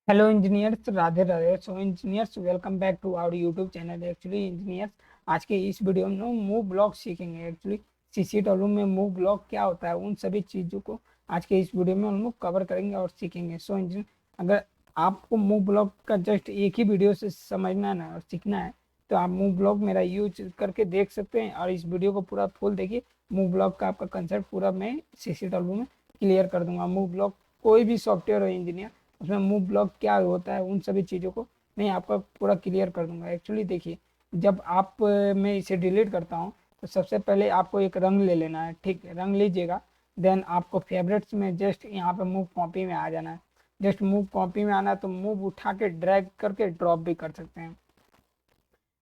Hello engineers, Radhe Radhe. So engineers, welcome back to our YouTube channel. Actually engineers, आज के इस video में move block सीखेंगे। एक्चुअली सीसीडब्ल्यू में मूव ब्लॉक क्या होता है, उन सभी चीज़ों को आज के इस वीडियो में हम लोग कवर करेंगे और सीखेंगे। सो इंजीनियर, अगर आपको मूव ब्लॉक का जस्ट एक ही वीडियो से समझना है ना और सीखना है, तो आप मूव ब्लॉक मेरा यूज करके देख सकते हैं और इस वीडियो को पूरा फुल देखिए। मूव ब्लॉक का आपका कंसेप्ट पूरा मैं सीसीडब्ल्यू में क्लियर कर दूंगा। मूव ब्लॉक कोई भी सॉफ्टवेयर हो इंजीनियर, उसमें मूव ब्लॉक क्या होता है, उन सभी चीज़ों को मैं आपका पूरा क्लियर कर दूंगा। एक्चुअली देखिए, जब आप मैं इसे डिलीट करता हूँ तो सबसे पहले आपको एक रंग ले लेना है। ठीक है, रंग लीजिएगा। देन आपको फेवरेट्स में जस्ट यहाँ पे मूव कॉपी में आ जाना है। जस्ट मूव कॉपी में आना है तो मूव उठा के ड्रैग करके ड्रॉप भी कर सकते हैं,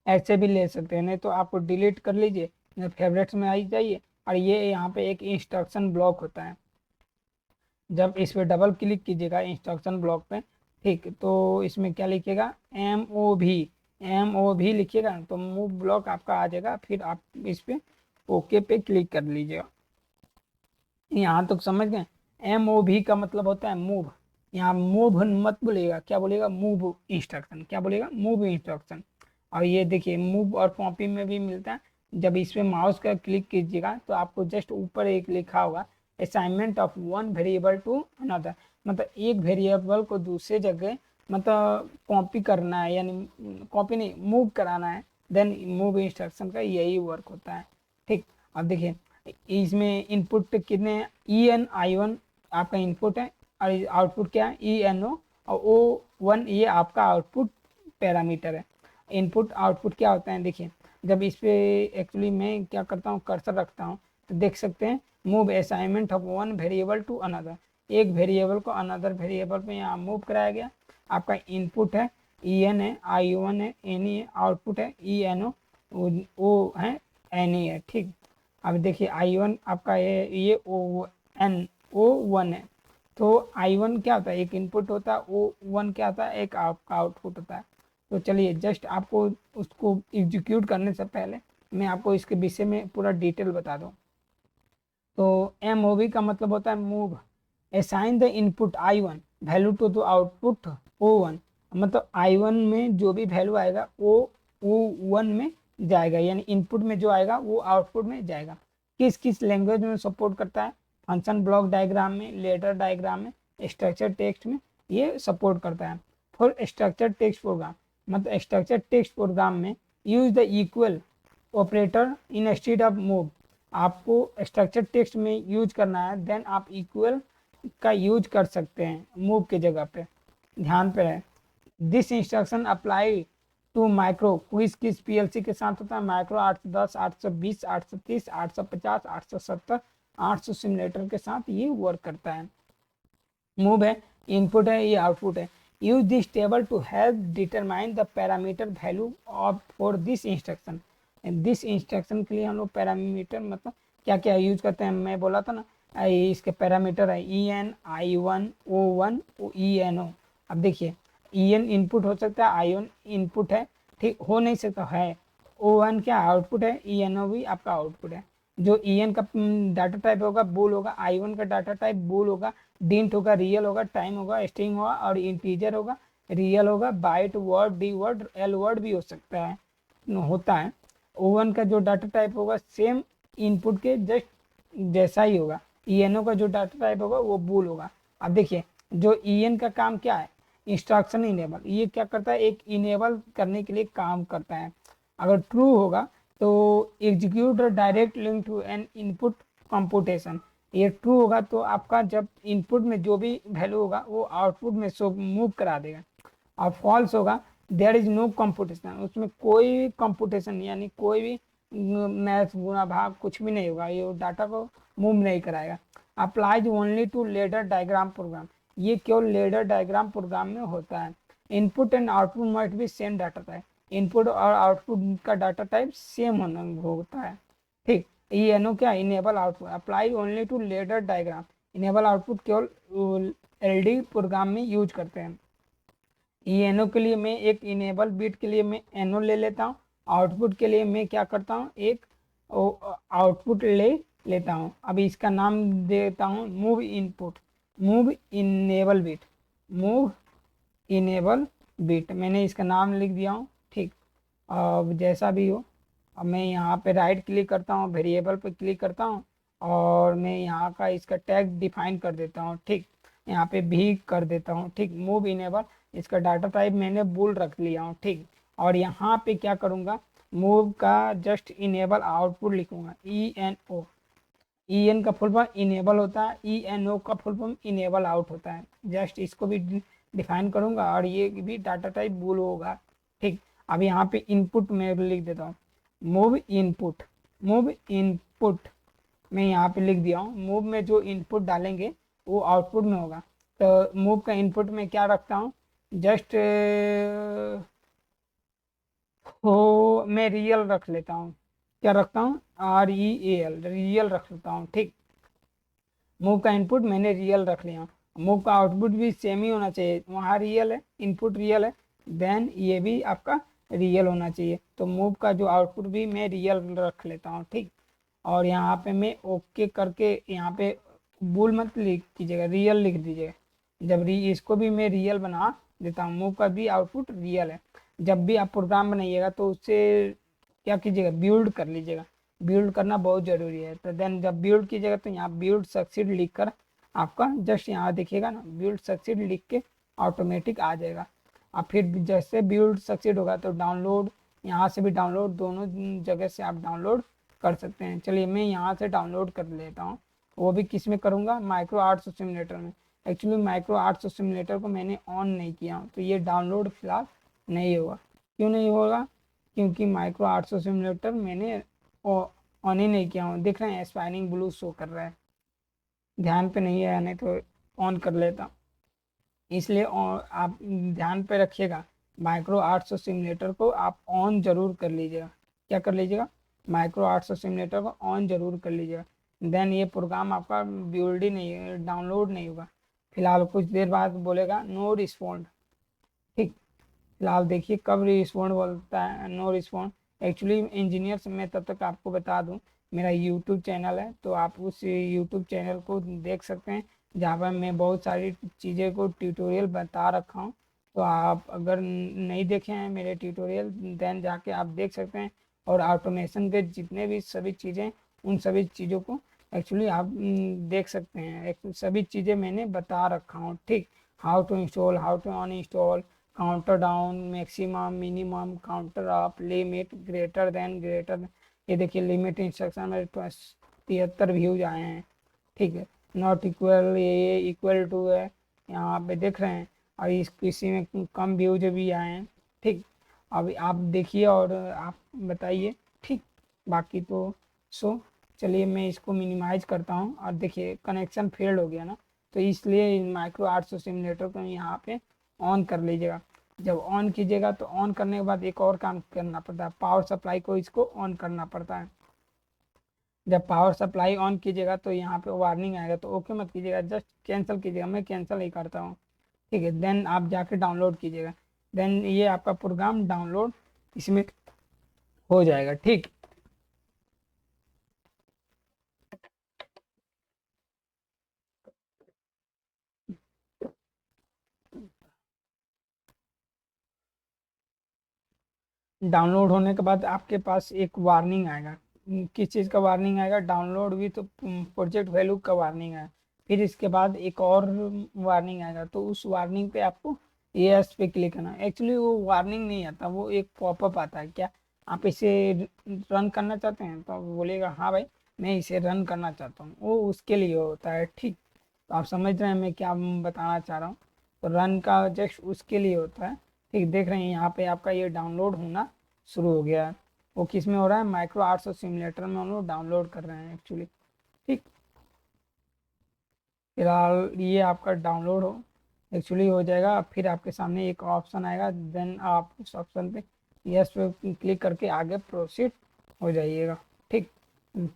ऐसे भी ले सकते हैं। नहीं तो आपको डिलीट कर लीजिए, फेवरेट्स में आई जाइए और ये यहाँ पे एक इंस्ट्रक्शन ब्लॉक होता है। जब इस पे डबल क्लिक कीजिएगा इंस्ट्रक्शन ब्लॉक पे, ठीक, तो इसमें क्या लिखिएगा, एम ओ भी लिखिएगा तो मूव ब्लॉक आपका आ जाएगा। फिर आप इस पे ओके पे क्लिक कर लीजिएगा। यहाँ तक समझ गए। एम ओ भी का मतलब होता है मूव। यहाँ मूव मत बोलिएगा, क्या बोलिएगा, मूव इंस्ट्रक्शन। क्या बोलिएगा, मूव इंस्ट्रक्शन। और ये देखिए, मूव और कॉपी में भी मिलता है। जब इस पे माउस का क्लिक कीजिएगा तो आपको जस्ट ऊपर एक लिखा होगा, assignment of one variable to another. मतलब एक वेरिएबल को दूसरे जगह मतलब कॉपी करना है, यानी कॉपी नहीं, मूव कराना है। देन मूव इंस्ट्रक्शन का यही वर्क होता है। ठीक। अब देखिए, इसमें इनपुट कितने हैं, EN I1 आपका इनपुट है और आउटपुट क्या है, ENO। और O1 ये आपका आउटपुट पैरामीटर है। इनपुट आउटपुट क्या होता है, देखिए, जब इस पे एक्चुअली मैं क्या करता हूँ, कर्सर रखता हूँ तो देख सकते हैं, move assignment of one variable to another. एक वेरिएबल को अनदर वेरिएबल में यहाँ मूव कराया गया। आपका इनपुट है EN है, I1 है, NE है, आउटपुट है ENO, O है, NE है। ठीक। अब देखिए, I1 आपका ये O1 है। तो I1 क्या होता है, एक इनपुट होता है। O1 क्या होता है, एक आपका आउटपुट होता है। तो चलिए, जस्ट आपको उसको एग्जीक्यूट करने से पहले मैं आपको इसके विषय में पूरा डिटेल बता दूं। तो MOV का मतलब होता है move assign the input I1 value to the output O1। मतलब I1 में जो भी वैल्यू आएगा वो O1 में जाएगा, यानी इनपुट में जो आएगा वो आउटपुट में जाएगा। किस किस लैंग्वेज में सपोर्ट करता है, फंक्शन ब्लॉक डायग्राम में, लेटर डायग्राम में, स्ट्रक्चर टेक्स्ट में ये सपोर्ट करता है। फॉर स्ट्रक्चर टेक्स्ट प्रोग्राम, मतलब स्ट्रक्चर टेक्स्ट प्रोग्राम में use the equal operator instead of move. आपको स्ट्रक्चर टेक्स्ट में यूज करना है, देन आप इक्वल का यूज कर सकते हैं मूव के जगह पे। ध्यान पे है, this instruction apply to micro. Quiz किस PLC के साथ होता है, माइक्रो 810, 820, 830, 850, 870, 800 सिमुलेटर के साथ ये वर्क करता है। मूव है, इनपुट है, ये आउटपुट है। Use this table to help determine the parameter value of for this instruction. This instruction के लिए हम लोग पैरामीटर मतलब क्या क्या यूज करते हैं, मैं बोला था ना, इसके पैरामीटर है EN I1 O1 ENO। अब देखिए, EN इनपुट हो सकता है, I1 इनपुट है, ठीक, हो नहीं सकता है। O1 क्या आउटपुट है, ENO भी आपका आउटपुट है। जो EN का डाटा टाइप होगा बूल होगा, I1 का डाटा टाइप बूल होगा, डिंट होगा, रियल होगा, टाइम होगा, स्ट्रिंग होगा और इंटीजर होगा। रियल होगा, byte, word, D word, L word भी हो सकता है, होता है। O1 का जो डाटा टाइप होगा सेम इनपुट के जस्ट जैसा ही होगा। ENO का जो डाटा टाइप होगा वो बूल होगा। अब देखिए, जो EN का काम क्या है, इंस्ट्रक्शन इनेबल। ये क्या करता है, एक इनेबल करने के लिए काम करता है। अगर ट्रू होगा तो execute direct link to an input computation. ये ट्रू होगा तो आपका जब इनपुट में जो भी वैल्यू होगा वो आउटपुट में शो मूव करा देगा। और फॉल्स होगा, देयर इज नो कंप्यूटेशन, उसमें कोई भी कंप्यूटेशन यानी कोई भी मैथ गुणा भाग कुछ भी नहीं होगा, ये डाटा को मूव नहीं कराएगा। Applies only to ladder diagram program, ये केवल लेडर डायग्राम प्रोग्राम में होता है। इनपुट एंड आउटपुट मस्ट भी सेम डाटा टाइप, इनपुट और आउटपुट का डाटा टाइप सेम होना होता है। ठीक। ENO क्या, enable output. Apply only to ladder diagram, enable output केवल LD प्रोग्राम में यूज करते हैं। ENO के लिए मैं एक इनेबल बिट के लिए मैं NO ले लेता हूँ, आउटपुट के लिए मैं क्या करता हूँ, एक आउटपुट ले लेता हूँ। अभी इसका नाम देता हूँ move input, move enable bit, move enable bit, मैंने इसका नाम लिख दिया हूँ। ठीक, अब जैसा भी हो, अब मैं यहाँ पे राइट क्लिक करता हूँ, वेरिएबल पे क्लिक करता हूँ और मैं यहाँ का इसका टैग डिफाइन कर देता हूँ। ठीक, यहाँ पे भी कर देता हूँ। ठीक, मूव इनेबल, इसका डाटा टाइप मैंने बुल रख लिया हूँ। ठीक, और यहाँ पे क्या करूँगा, मूव का जस्ट इनेबल आउटपुट लिखूंगा, ENO। EN का फुल फॉर्म इनेबल होता है, ENO का फुल फॉर्म इनेबल आउट होता है। जस्ट इसको भी डिफाइन करूंगा और ये भी डाटा टाइप बुल होगा। ठीक, अब यहाँ पे इनपुट में लिख देता हूँ, मूव इनपुट। मूव इनपुट मैं यहाँ पे लिख दिया हूँ। मूव में जो इनपुट डालेंगे वो आउटपुट में होगा। तो मूव का इनपुट में क्या रखता हूँ, जस्ट हो मैं रियल रख लेता हूँ। क्या रखता हूँ, REAL, रियल रख लेता हूँ। ठीक, मूव का इनपुट मैंने रियल रख लिया। मूव का आउटपुट भी सेम ही होना चाहिए, वहाँ रियल है, इनपुट रियल है, देन ये भी आपका रियल होना चाहिए। तो मूव का जो आउटपुट भी मैं रियल रख लेता हूँ। ठीक, और यहाँ पे मैं ओके करके यहाँ पे बुल मत लिख कीजिएगा, रियल लिख दीजिएगा। जब इसको भी मैं रियल बना देता हूँ, मूव का भी आउटपुट रियल है। जब भी आप प्रोग्राम बनाइएगा तो उससे क्या कीजिएगा, बिल्ड कर लीजिएगा। बिल्ड करना बहुत ज़रूरी है। तो देन जब बिल्ड कीजिएगा तो यहाँ बिल्ड सक्सीड लिख कर आपका जस्ट यहाँ देखिएगा ना, बिल्ड सक्सीड लिख के ऑटोमेटिक आ जाएगा। अब फिर जैसे बिल्ड सक्सीड होगा तो डाउनलोड, यहाँ से भी डाउनलोड, दोनों जगह से आप डाउनलोड कर सकते हैं। चलिए मैं यहाँ से डाउनलोड कर लेता हूँ, वो भी किस में करूँगा, माइक्रो आर्ट्स सिमुलेटर में। एक्चुअली माइक्रो आर्ट्स सिमुलेटर को मैंने ऑन नहीं किया तो ये डाउनलोड फिलहाल नहीं होगा। क्यों नहीं होगा, क्योंकि माइक्रो आर्ट्स सिमुलेटर मैंने ऑन ही नहीं किया हूँ। देख रहे हैं एस्पायरिंग ब्लू शो कर रहा है, ध्यान पे नहीं है, नहीं तो ऑन कर लेता। इसलिए आप ध्यान पे रखिएगा, माइक्रो आर्ट्स सिमुलेटर को आप ऑन जरूर कर लीजिएगा। क्या कर लीजिएगा, माइक्रो आर्ट्स सिमुलेटर को ऑन जरूर कर लीजिएगा। देन ये प्रोग्राम आपका बिल्ड ही नहीं, डाउनलोड नहीं होगा। फिलहाल कुछ देर बाद बोलेगा नो रिस्पॉन्ड। ठीक, फिलहाल देखिए कब रिस्पॉन्ड बोलता है, नो रिस्पॉन्ड। एक्चुअली इंजीनियर से मैं तब तक आपको बता दूं, मेरा यूट्यूब चैनल है, तो आप उस यूट्यूब चैनल को देख सकते हैं, जहाँ पर मैं बहुत सारी चीज़ें को ट्यूटोरियल बता रखा हूँ। तो आप अगर नहीं देखे हैं मेरे ट्यूटोरियल, देन जाके आप देख सकते हैं। और ऑटोमेशन के जितने भी सभी चीज़ें, उन सभी चीज़ों को एक्चुअली आप देख सकते हैं। सभी चीज़ें मैंने बता रखा हूँ। ठीक, how to install, how to uninstall, counter down, maximum, minimum, counter up, limit, greater. ये देखिए लिमिट इंस्ट्रक्शन में 73 व्यूज आए हैं। ठीक है, नॉट इक्वल, ये इक्वल टू है, यहाँ पे देख रहे हैं। और इस किसी में कम व्यूज भी आए हैं। ठीक, अभी आप देखिए और आप बताइए। ठीक, बाकी तो सो चलिए मैं इसको मिनिमाइज करता हूँ। और देखिए कनेक्शन फेल्ड हो गया ना, तो इसलिए माइक्रो आर्ट्स सिमुलेटर को यहाँ पे ऑन कर लीजिएगा। जब ऑन कीजिएगा तो ऑन करने के बाद एक और काम करना पड़ता है, पावर सप्लाई को इसको ऑन करना पड़ता है। जब पावर सप्लाई ऑन कीजिएगा तो यहाँ पे वार्निंग आएगा, तो ओके मत कीजिएगा, जस्ट कैंसिल कीजिएगा। मैं कैंसिल नहीं करता हूँ। ठीक है, देन आप जाके डाउनलोड कीजिएगा। देन ये आपका प्रोग्राम डाउनलोड इसमें हो जाएगा। ठीक, डाउनलोड होने के बाद आपके पास एक वार्निंग आएगा। किस चीज़ का वार्निंग आएगा, डाउनलोड विथ प्रोजेक्ट वैल्यू का वार्निंग आएगा। फिर इसके बाद एक और वार्निंग आएगा, तो उस वार्निंग पे आपको यस पे क्लिक करना। एक्चुअली वो वार्निंग नहीं आता, वो एक पॉपअप आता है। क्या आप इसे रन करना चाहते हैं, तो आप बोलेगा हाँ भाई मैं इसे रन करना चाहता हूँ, वो उसके लिए होता है। ठीक, तो आप समझ रहे हैं मैं क्या बताना चाह रहा हूँ। तो रन का जस्ट उसके लिए होता है। ठीक, देख रहे हैं यहाँ पे आपका ये डाउनलोड होना शुरू हो गया है। वो किस में हो रहा है, माइक्रो आर्ट्स और सिमुलेटर में हम लोग डाउनलोड कर रहे हैं एक्चुअली। ठीक, फिलहाल ये आपका डाउनलोड हो एक्चुअली हो जाएगा। फिर आपके सामने एक ऑप्शन आएगा, देन आप उस ऑप्शन पे यस पे क्लिक करके आगे प्रोसीड हो जाइएगा। ठीक,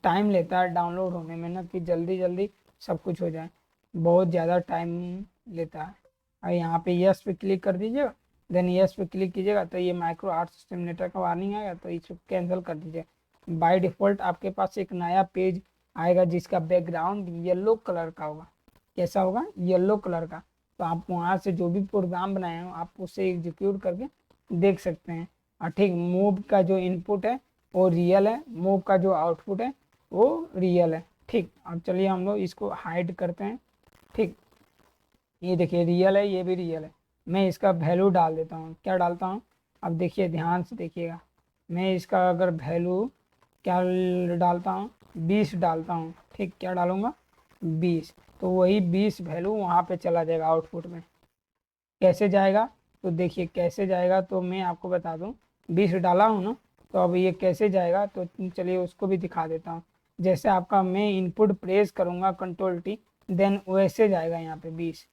टाइम लेता है डाउनलोड होने में ना, कि जल्दी जल्दी सब कुछ हो जाए, बहुत ज़्यादा टाइम लेता है। और यहाँ पे यस पे क्लिक कर दीजिएगा, देन यस पे क्लिक कीजिएगा तो ये माइक्रो आर्ट्स सिमुलेटर का वार्निंग आएगा, तो इसको कैंसिल कर दीजिएगा। बाय डिफ़ॉल्ट आपके पास एक नया पेज आएगा जिसका बैकग्राउंड येलो कलर का होगा। कैसा होगा, येलो कलर का। तो आप वहाँ से जो भी प्रोग्राम बनाए हो आप उसे एग्जीक्यूट करके देख सकते हैं। और ठीक, मूव का जो इनपुट है वो रियल है, मूव का जो आउटपुट है वो रियल है। ठीक, अब चलिए हम लोग इसको हाइड करते हैं। ठीक, ये देखिए रियल है, ये भी रियल है। मैं इसका वैल्यू डाल देता हूँ, क्या डालता हूँ, अब देखिए ध्यान से देखिएगा। मैं इसका अगर वैल्यू क्या डालता हूँ, 20 डालता हूँ। ठीक, क्या डालूंगा, 20, तो वही 20 वैल्यू वहाँ पे चला जाएगा आउटपुट में। कैसे जाएगा, तो देखिए कैसे जाएगा, तो मैं आपको बता दूं, 20 डाला हूँ ना, तो अब ये कैसे जाएगा, तो चलिए उसको भी दिखा देता हूँ। जैसे आपका मैं इनपुट प्रेस करूँगा Ctrl+T, देन वैसे जाएगा यहाँ पे 20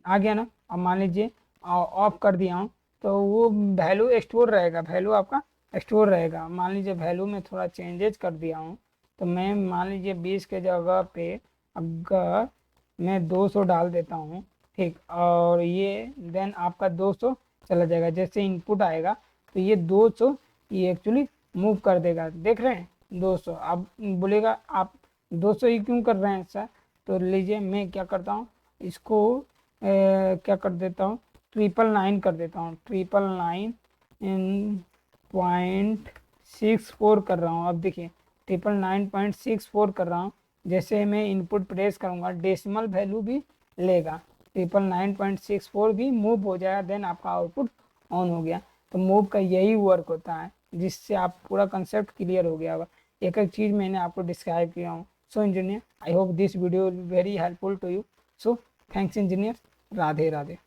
आ गया ना। अब मान लीजिए ऑफ कर दिया हूँ, तो वो वैल्यू स्टोर रहेगा, वैल्यू आपका स्टोर रहेगा। मान लीजिए वैल्यू में थोड़ा चेंजेज कर दिया हूँ, तो मैं मान लीजिए 20 के जगह पे अगर मैं 200 डाल देता हूँ। ठीक, और ये देन आपका 200 चला जाएगा। जैसे इनपुट आएगा तो ये 200 ये एक्चुअली मूव कर देगा, देख रहे हैं 200। अब बोलेगा आप 200 ही क्यों कर रहे हैं सर, तो लीजिए मैं क्या करता हूँ, इसको क्या कर देता हूँ, 999 कर देता हूँ, 999 .64 कर रहा हूँ। अब देखिए 999.64 कर रहा हूँ। जैसे मैं इनपुट प्रेस करूँगा डेसिमल वैल्यू भी लेगा, 999.64 भी मूव हो जाएगा, देन आपका आउटपुट ऑन हो गया। तो मूव का यही वर्क होता है, जिससे आप पूरा कंसेप्ट क्लियर हो गया होगा। एक एक चीज़ मैंने आपको डिस्क्राइब किया हूँ। So engineer, I hope this video very helpful to you. So thanks engineer, Radhe Radhe.